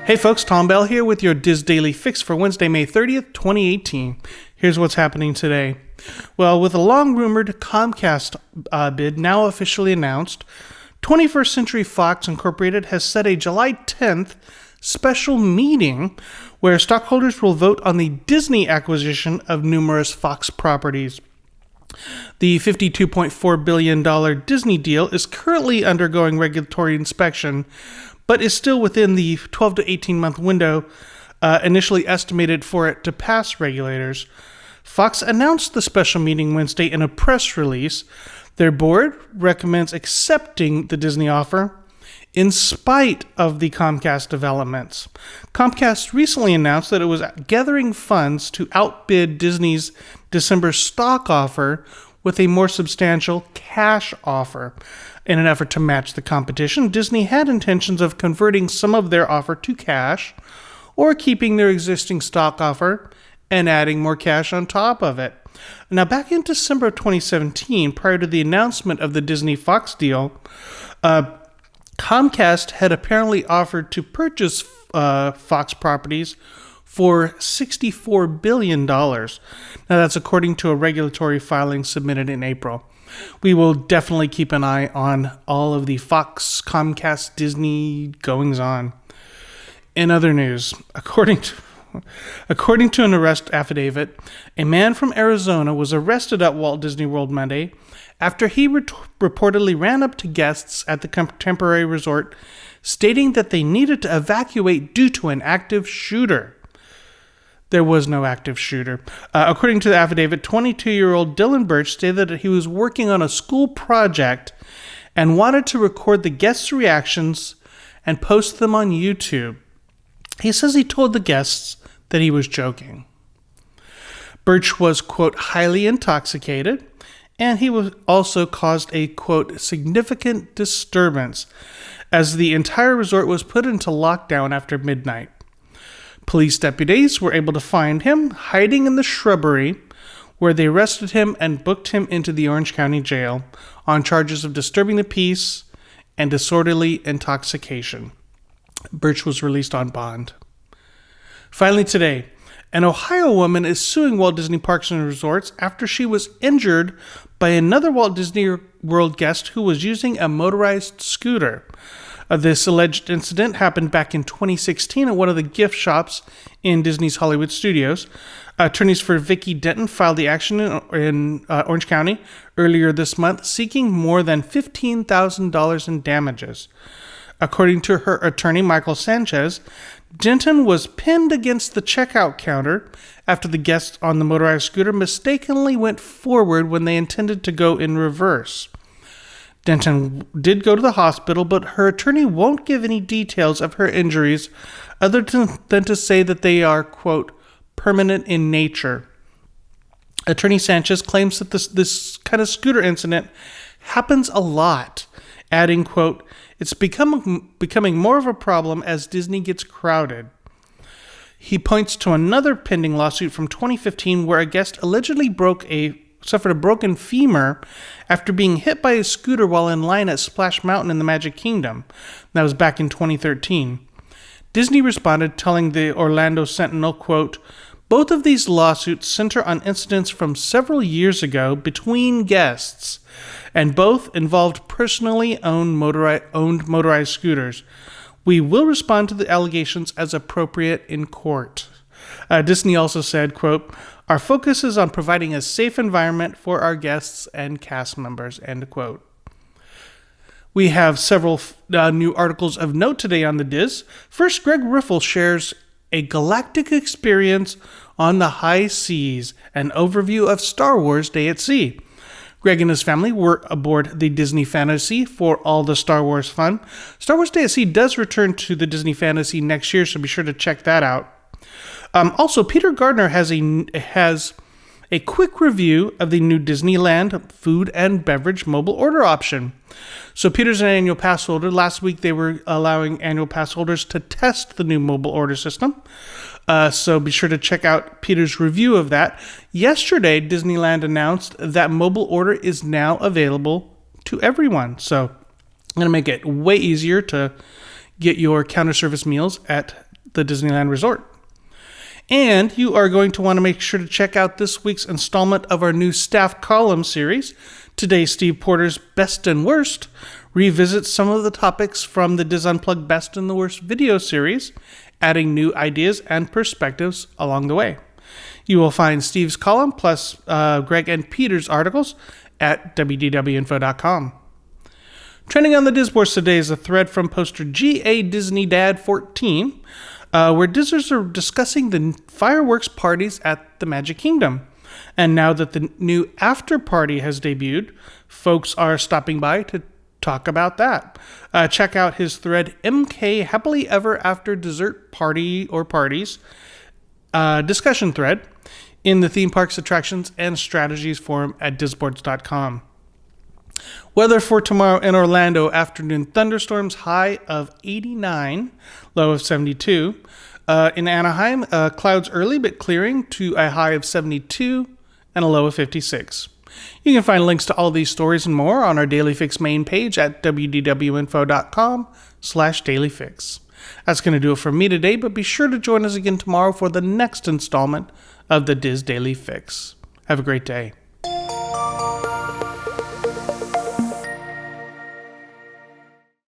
Hey folks, Tom Bell here with your Diz Daily Fix for Wednesday, May 30th, 2018. Here's what's happening today. Well, with a long-rumored Comcast bid now officially announced, 21st Century Fox Incorporated has set a July 10th special meeting where stockholders will vote on the Disney acquisition of numerous Fox properties. The $52.4 billion Disney deal is currently undergoing regulatory inspection, but is still within the 12 to 18 month window initially estimated for it to pass regulators. Fox announced the special meeting Wednesday in a press release. Their board recommends accepting the Disney offer in spite of the Comcast developments. Comcast recently announced that it was gathering funds to outbid Disney's December stock offer with a more substantial cash offer. In an effort to match the competition, Disney had intentions of converting some of their offer to cash or keeping their existing stock offer and adding more cash on top of it. Now, back in December of 2017, prior to the announcement of the Disney-Fox deal, Comcast had apparently offered to purchase Fox properties for $64 billion. Now, that's according to a regulatory filing submitted in April. We will definitely keep an eye on all of the Fox, Comcast, Disney goings-on. In other news, according to an arrest affidavit, a man from Arizona was arrested at Walt Disney World Monday after he reportedly ran up to guests at the temporary resort, stating that they needed to evacuate due to an active shooter. There was no active shooter. According to the affidavit, 22-year-old Dylan Birch stated that he was working on a school project and wanted to record the guests' reactions and post them on YouTube. He says he told the guests that he was joking. Birch was, quote, highly intoxicated, and he was also caused a, quote, significant disturbance as the entire resort was put into lockdown after midnight. Police deputies were able to find him hiding in the shrubbery, where they arrested him and booked him into the Orange County Jail on charges of disturbing the peace and disorderly intoxication. Birch was released on bond. Finally today, an Ohio woman is suing Walt Disney Parks and Resorts after she was injured by another Walt Disney World guest who was using a motorized scooter. This alleged incident happened back in 2016 at one of the gift shops in Disney's Hollywood Studios. Attorneys for Vicki Denton filed the action in Orange County earlier this month, seeking more than $15,000 in damages. According to her attorney, Michael Sanchez, Denton was pinned against the checkout counter after the guest on the motorized scooter mistakenly went forward when they intended to go in reverse. Denton did go to the hospital, but her attorney won't give any details of her injuries other than to say that they are, quote, permanent in nature. Attorney Sanchez claims that this kind of scooter incident happens a lot, adding, quote, it's becoming more of a problem as Disney gets crowded. He points to another pending lawsuit from 2015 where a guest allegedly suffered a broken femur after being hit by a scooter while in line at Splash Mountain in the Magic Kingdom. That was back in 2013. Disney responded, telling the Orlando Sentinel, quote, both of these lawsuits center on incidents from several years ago between guests, and both involved personally owned motorized scooters. We will respond to the allegations as appropriate in court. Disney also said, quote, our focus is on providing a safe environment for our guests and cast members, end quote. We have several new articles of note today on the Diz. First, Greg Riffle shares a galactic experience on the high seas, an overview of Star Wars Day at Sea. Greg and his family were aboard the Disney Fantasy for all the Star Wars fun. Star Wars Day at Sea does return to the Disney Fantasy next year, so be sure to check that out. Also, Peter Gardner has a quick review of the new Disneyland food and beverage mobile order option. So Peter's an annual pass holder. Last week, they were allowing annual pass holders to test the new mobile order system. So be sure to check out Peter's review of that. Yesterday, Disneyland announced that mobile order is now available to everyone. So I'm going to make it way easier to get your counter service meals at the Disneyland Resort. And you are going to want to make sure to check out this week's installment of our new staff column series. Today, Steve Porter's Best and Worst revisits some of the topics from the Dis Unplugged Best and the Worst video series, adding new ideas and perspectives along the way. You will find Steve's column plus Greg and Peter's articles at wdwinfo.com. Trending on the Disboards today is a thread from poster GA Disney Dad 14, where Dizzers are discussing the fireworks parties at the Magic Kingdom. And now that the new after party has debuted, folks are stopping by to talk about that. Check out his thread, MK Happily Ever After Dessert Party or Parties discussion thread in the Theme Parks Attractions and Strategies forum at disboards.com. Weather for tomorrow in Orlando: afternoon thunderstorms, high of 89, low of 72. In Anaheim, clouds early but clearing to a high of 72 and a low of 56. You can find links to all these stories and more on our Daily Fix main page at wdwinfo.com/dailyfix. That's going to do it for me today, but be sure to join us again tomorrow for the next installment of the Diz Daily Fix. Have a great day.